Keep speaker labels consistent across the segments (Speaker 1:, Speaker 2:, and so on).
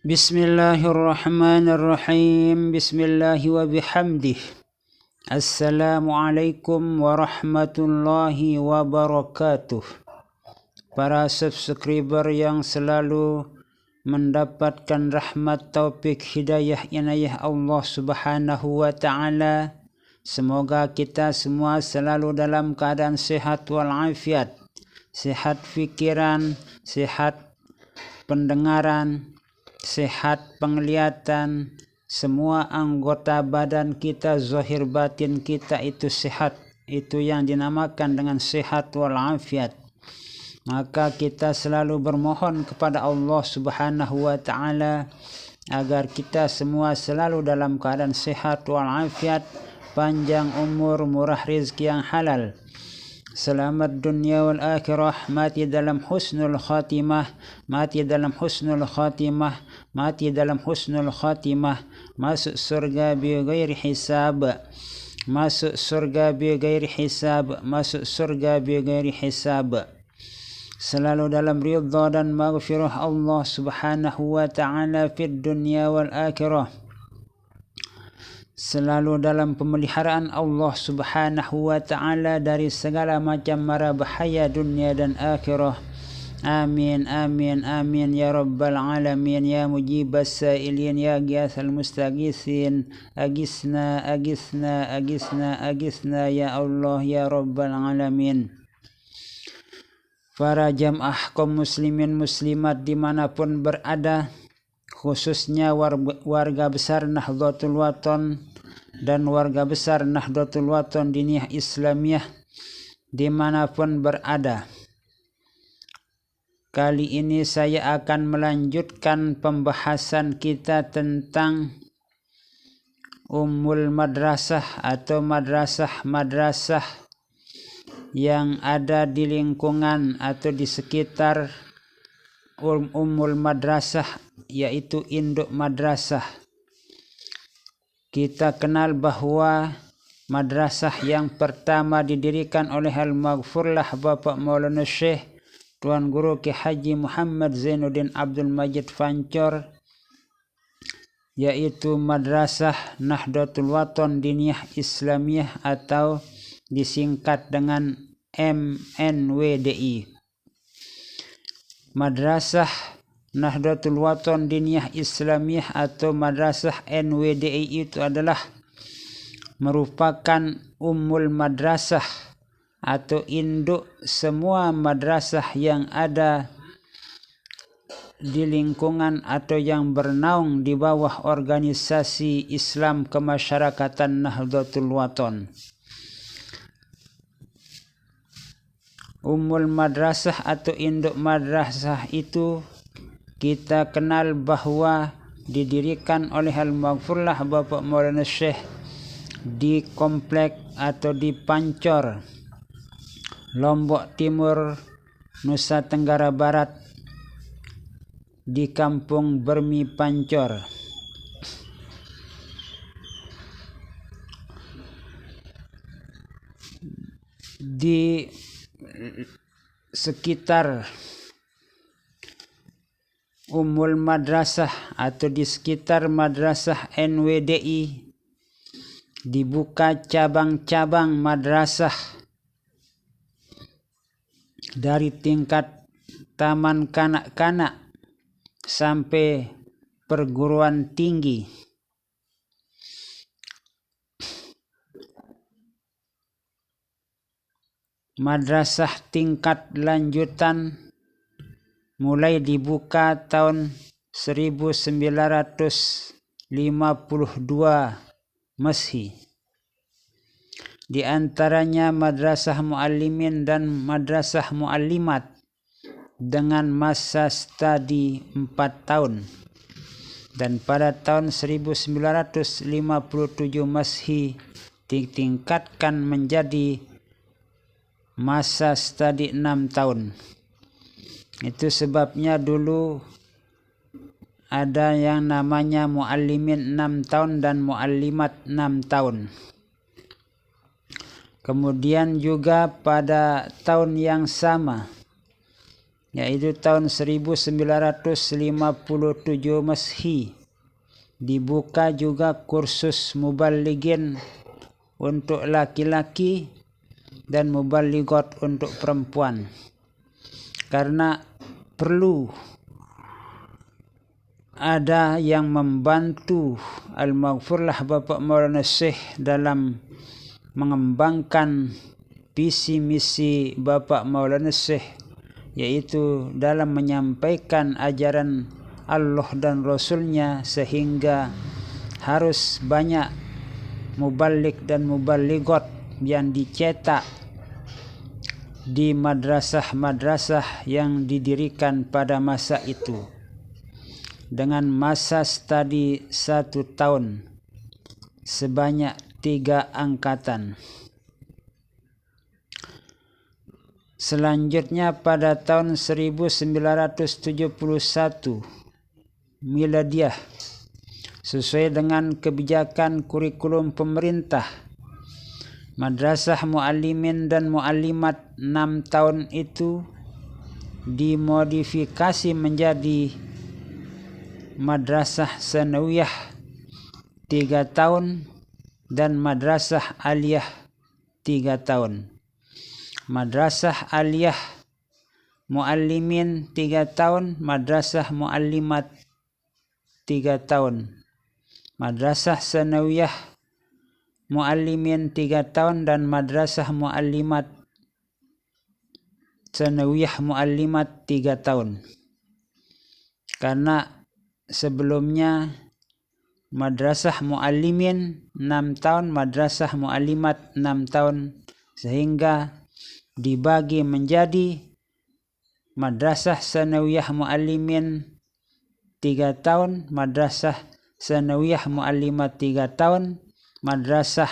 Speaker 1: Bismillahirrahmanirrahim. Bismillahi wa bihamdih. Assalamualaikum warahmatullahi wabarakatuh. Para subscriber yang selalu mendapatkan rahmat, taufik, hidayah, inayah Allah subhanahu wa ta'ala, semoga kita semua selalu dalam keadaan sehat walafiat, sehat fikiran, sehat pendengaran, sehat penglihatan, semua anggota badan kita, zahir batin kita itu sehat. Itu yang dinamakan dengan sehat walafiat. Maka kita selalu bermohon kepada Allah subhanahu wa ta'ala agar kita semua selalu dalam keadaan sehat walafiat, panjang umur, murah rezeki yang halal, selamat dunia wal akhirah, mati dalam husnul khatimah, mati dalam husnul khatimah, mati dalam husnul khatimah, masuk surga bi ghairi hisab, masuk surga bi ghairi hisab, masuk surga bi ghairi hisab, selalu dalam ridha dan maghfirah Allah subhanahu wa ta'ala fid dunya wal akhirah, selalu dalam pemeliharaan Allah subhanahu wa ta'ala dari segala macam mara bahaya dunia dan akhirah. Amin, amin, amin ya rabbal alamin, ya mujibas sa'ilin, ya ghiyasal mustaghisin, agisna, agisna, agisna, agisna ya Allah ya rabbal alamin. Para jamaah kaum muslimin muslimat dimanapun berada, khususnya warga besar Nahdlatul Wathon dan warga besar Nahdlatul Wathon Diniyah Islamiyah dimanapun berada. Kali ini saya akan melanjutkan pembahasan kita tentang Ummul Madrasah atau madrasah-madrasah yang ada di lingkungan atau di sekitar Ummul Madrasah, yaitu induk madrasah. Kita kenal bahwa madrasah yang pertama didirikan oleh Al-Maghfurlah Bapak Maulana Syekh Tuan Guru Ki Haji Muhammad Zainuddin Abdul Majid Fancor, yaitu Madrasah Nahdlatul Wathon Diniyah Islamiyah atau disingkat dengan MNWDI. Madrasah Nahdlatul Wathon Diniyah Islamiyah atau Madrasah NWDI itu adalah merupakan ummul madrasah atau induk semua madrasah yang ada di lingkungan atau yang bernaung di bawah organisasi Islam kemasyarakatan Nahdlatul Wathon. Ummul madrasah atau induk madrasah itu kita kenal bahwa didirikan oleh Al-Maghfurlah Bapak Maulana Syekh di komplek atau di Pancor, Lombok Timur, Nusa Tenggara Barat, di Kampung Bermi Pancor. Di sekitar Ummul Madrasah atau di sekitar Madrasah NWDI dibuka cabang-cabang madrasah dari tingkat taman kanak-kanak sampai perguruan tinggi. Madrasah tingkat lanjutan mulai dibuka tahun 1952 Masehi. Di antaranya Madrasah Muallimin dan Madrasah Muallimat dengan masa studi 4 tahun. Dan pada tahun 1957 Masehi ditingkatkan menjadi masa studi 6 tahun. Itu sebabnya dulu ada yang namanya Muallimin 6 tahun dan Muallimat 6 tahun. Kemudian juga pada tahun yang sama, yaitu tahun 1957 Masehi. Dibuka juga kursus muballighin untuk laki-laki dan muballighat untuk perempuan, karena perlu ada yang membantu Al-Maghfurlah Bapak Maulana Syekh dalam mengembangkan visi misi Bapak Maulana Syekh, yaitu dalam menyampaikan ajaran Allah dan Rasulnya, sehingga harus banyak muballigh dan muballighat yang dicetak di madrasah-madrasah yang didirikan pada masa itu dengan masa studi 1 tahun sebanyak 3 angkatan. Selanjutnya pada tahun 1971 Miladiah, sesuai dengan kebijakan kurikulum pemerintah, Madrasah Muallimin dan Muallimat 6 tahun itu dimodifikasi menjadi Madrasah Sanawiyah 3 tahun dan Madrasah Aliyah 3 tahun. Madrasah Aliyah Muallimin 3 tahun, Madrasah Muallimat 3 tahun. Madrasah Sanawiyah Muallimin 3 tahun dan Madrasah Muallimat Sanawiyah Muallimat 3 tahun. Karena sebelumnya Madrasah Muallimin 6 tahun, Madrasah Muallimat 6 tahun, sehingga dibagi menjadi Madrasah Sanawiyah Muallimin 3 tahun, Madrasah Sanawiyah Muallimat 3 tahun, Madrasah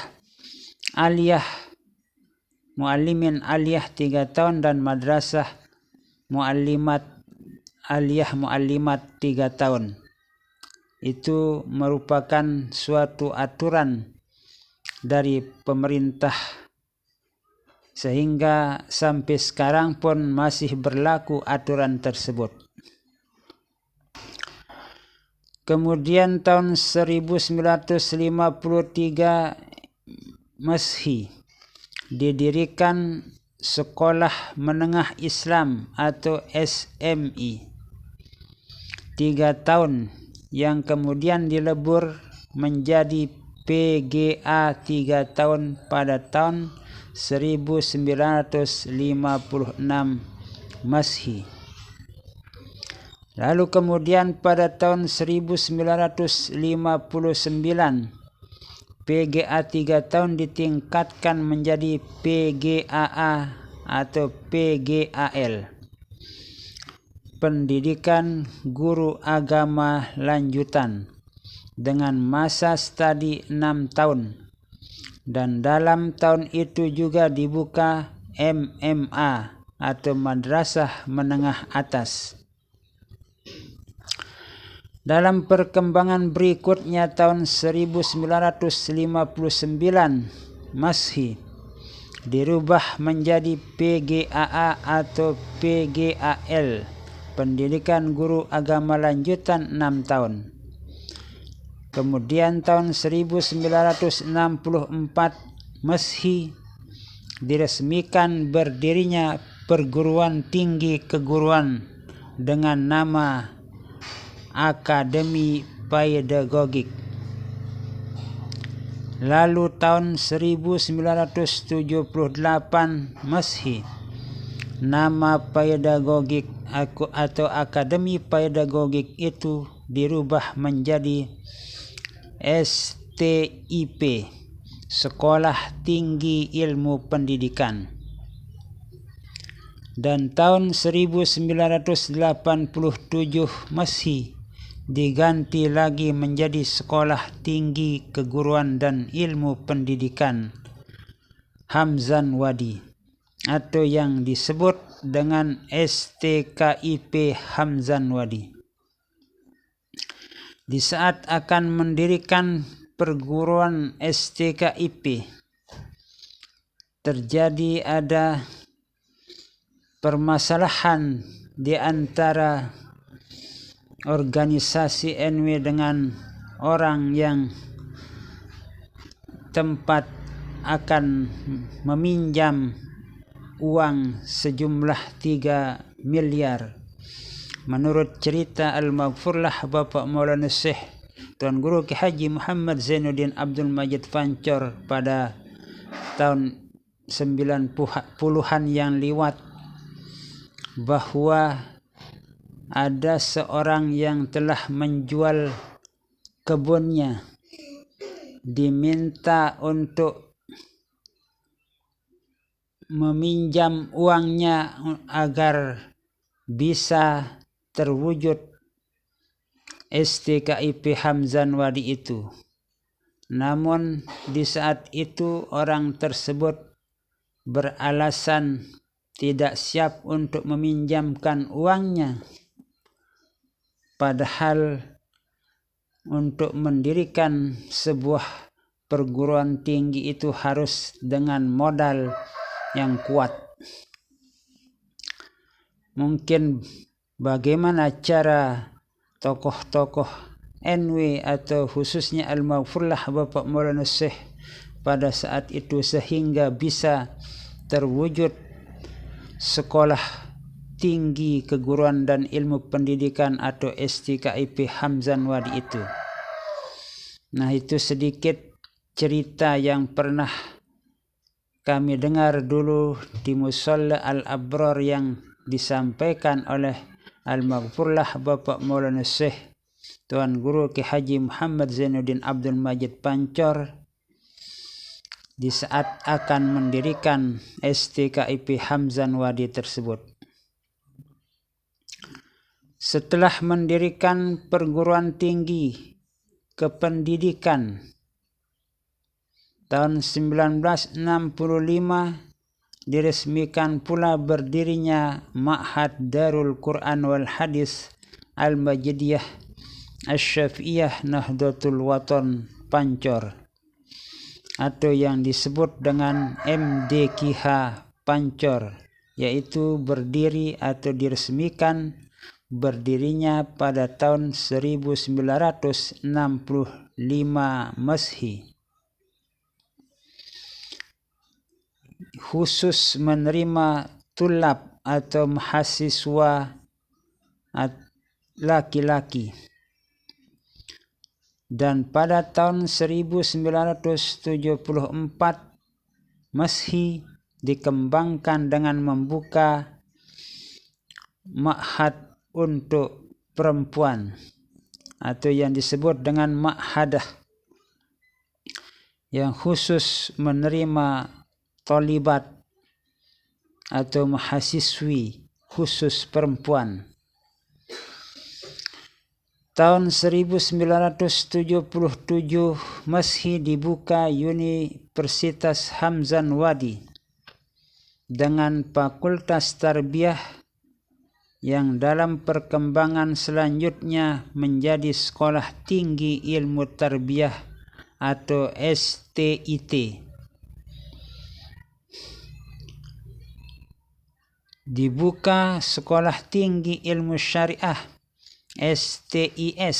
Speaker 1: Aliyah Muallimin Aliyah 3 tahun dan Madrasah Muallimat Aliyah Muallimat 3 tahun. Itu merupakan suatu aturan dari pemerintah, sehingga sampai sekarang pun masih berlaku aturan tersebut. Kemudian tahun 1953 Masehi didirikan Sekolah Menengah Islam atau SMI 3 tahun, yang kemudian dilebur menjadi PGA 3 tahun pada tahun 1956 Masehi. Lalu kemudian pada tahun 1959 PGA 3 tahun ditingkatkan menjadi PGAA atau PGAL, Pendidikan Guru Agama Lanjutan, dengan masa studi 6 tahun. Dan dalam tahun itu juga dibuka MMA atau Madrasah Menengah Atas. Dalam perkembangan berikutnya tahun 1959 Masehi dirubah menjadi PGAA atau PGAL, Pendidikan Guru Agama Lanjutan 6 tahun. Kemudian tahun 1964 Masehi diresmikan berdirinya perguruan tinggi keguruan dengan nama Akademi Pedagogik. Lalu tahun 1978 Masehi, nama pedagogik atau Akademi Pedagogik itu dirubah menjadi STIP, Sekolah Tinggi Ilmu Pendidikan. Dan tahun 1987 Masehi diganti lagi menjadi Sekolah Tinggi Keguruan dan Ilmu Pendidikan Hamzan Wadi, atau yang disebut dengan STKIP Hamzan Wadi. Di saat akan mendirikan perguruan STKIP, terjadi ada permasalahan di antara organisasi NW dengan orang yang tempat akan meminjam uang sejumlah 3 miliar. Menurut cerita Al-Maghfurlah Bapak Maulana Syekh Tuan Guru Ki Haji Muhammad Zainuddin Abdul Majid Pancor pada tahun 90-an yang lewat, bahwa ada seorang yang telah menjual kebunnya, diminta untuk meminjam uangnya agar bisa terwujud STKIP Hamzan Wadi itu. Namun di saat itu orang tersebut beralasan tidak siap untuk meminjamkan uangnya, padahal untuk mendirikan sebuah perguruan tinggi itu harus dengan modal yang kuat. Mungkin bagaimana cara tokoh-tokoh NW atau khususnya Al-Maghfurlah Bapak Maulana Syekh pada saat itu sehingga bisa terwujud sekolah tinggi keguruan dan ilmu pendidikan atau STKIP Hamzan Wadi itu. Nah, itu sedikit cerita yang pernah kami dengar dulu di Musalla Al-Abrar yang disampaikan oleh Al-Maghfurlah Bapak Maulana Syekh Tuan Guru Ki Haji Muhammad Zainuddin Abdul Majid Pancor di saat akan mendirikan STKIP Hamzan Wadi tersebut. Setelah mendirikan perguruan tinggi kependidikan tahun 1965, diresmikan pula berdirinya Ma'had Darul Quran wal Hadis Al-Majidiyah Asy-Syafi'iyah Nahdlatul Wathon Pancor, atau yang disebut dengan MDQH Pancor, yaitu berdiri atau diresmikan berdirinya pada tahun 1965 Masehi, khusus menerima tulab atau mahasiswa laki-laki. Dan pada tahun 1974 Masehi dikembangkan dengan membuka ma'had untuk perempuan atau yang disebut dengan ma'hadah, yang khusus menerima talibat atau mahasiswi khusus perempuan. Tahun 1977 Masehi dibuka Universitas Hamzan Wadi dengan Fakultas Tarbiyah yang dalam perkembangan selanjutnya menjadi Sekolah Tinggi Ilmu Tarbiyah atau STIT. Dibuka Sekolah Tinggi Ilmu Syariah STIS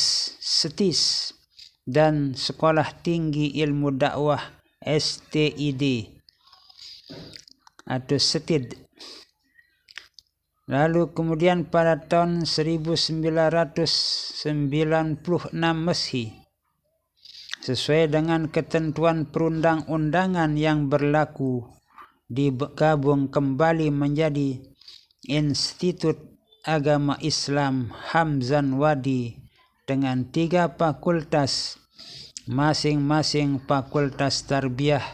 Speaker 1: dan Sekolah Tinggi Ilmu Dakwah STID atau STID. Lalu kemudian pada tahun 1996 Masehi, sesuai dengan ketentuan perundang-undangan yang berlaku, digabung kembali menjadi Institut Agama Islam Hamzan Wadi dengan 3 fakultas, masing-masing Fakultas Tarbiyah,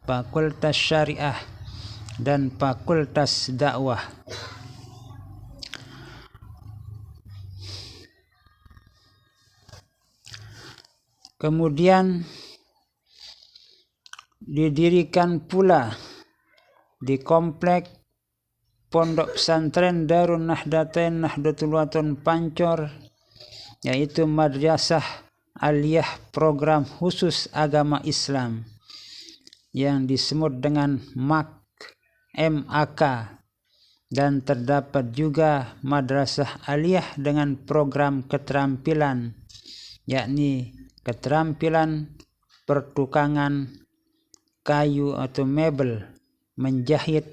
Speaker 1: Fakultas Syariah, dan Fakultas Dakwah. Kemudian didirikan pula di komplek Pondok Pesantren Darun Nahdlatain Nahdlatul Wathon Pancor, yaitu Madrasah Aliyah Program Khusus Agama Islam yang disebut dengan MAK dan terdapat juga madrasah aliyah dengan program keterampilan, yakni keterampilan pertukangan kayu atau mebel, menjahit,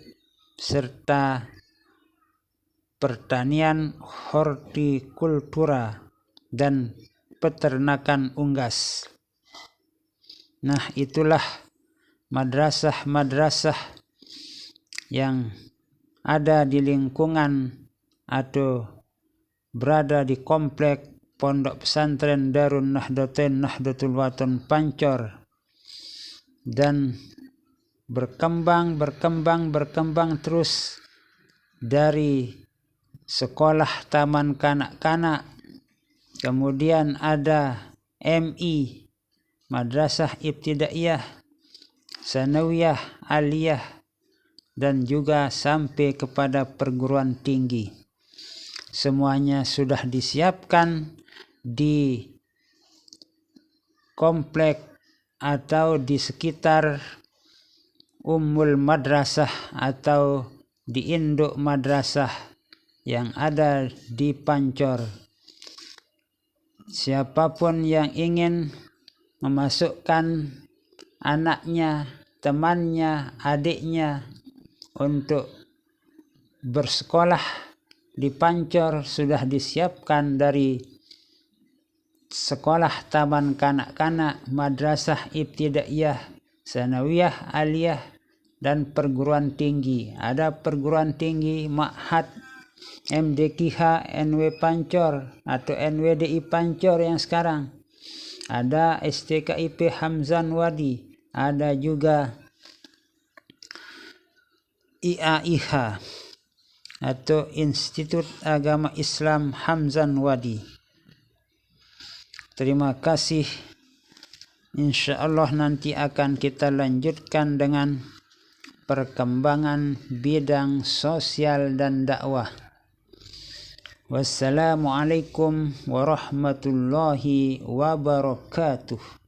Speaker 1: serta pertanian hortikultura dan peternakan unggas. Nah, itulah madrasah-madrasah yang ada di lingkungan atau berada di komplek Pondok Pesantren Darun Nahdlatain Nahdlatul Wathon Pancor, dan berkembang terus dari sekolah taman kanak-kanak, kemudian ada MI, Madrasah Ibtidaiyah, Sanawiyah, Aliyah, dan juga sampai kepada perguruan tinggi. Semuanya sudah disiapkan di komplek atau di sekitar Ummul Madrasah atau di induk madrasah yang ada di Pancor. Siapapun yang ingin memasukkan anaknya, temannya, adiknya untuk bersekolah di Pancor sudah disiapkan dari sekolah taman kanak-kanak, madrasah ibtidaiyah, sanawiyah, aliyah, dan perguruan tinggi. Ada perguruan tinggi Ma'had MDKH NW Pancor atau NWDI Pancor yang sekarang. Ada STKIP Hamzan Wadi, ada juga IAIH atau Institut Agama Islam Hamzan Wadi. Terima kasih. Insyaallah nanti akan kita lanjutkan dengan perkembangan bidang sosial dan dakwah. Wassalamualaikum warahmatullahi wabarakatuh.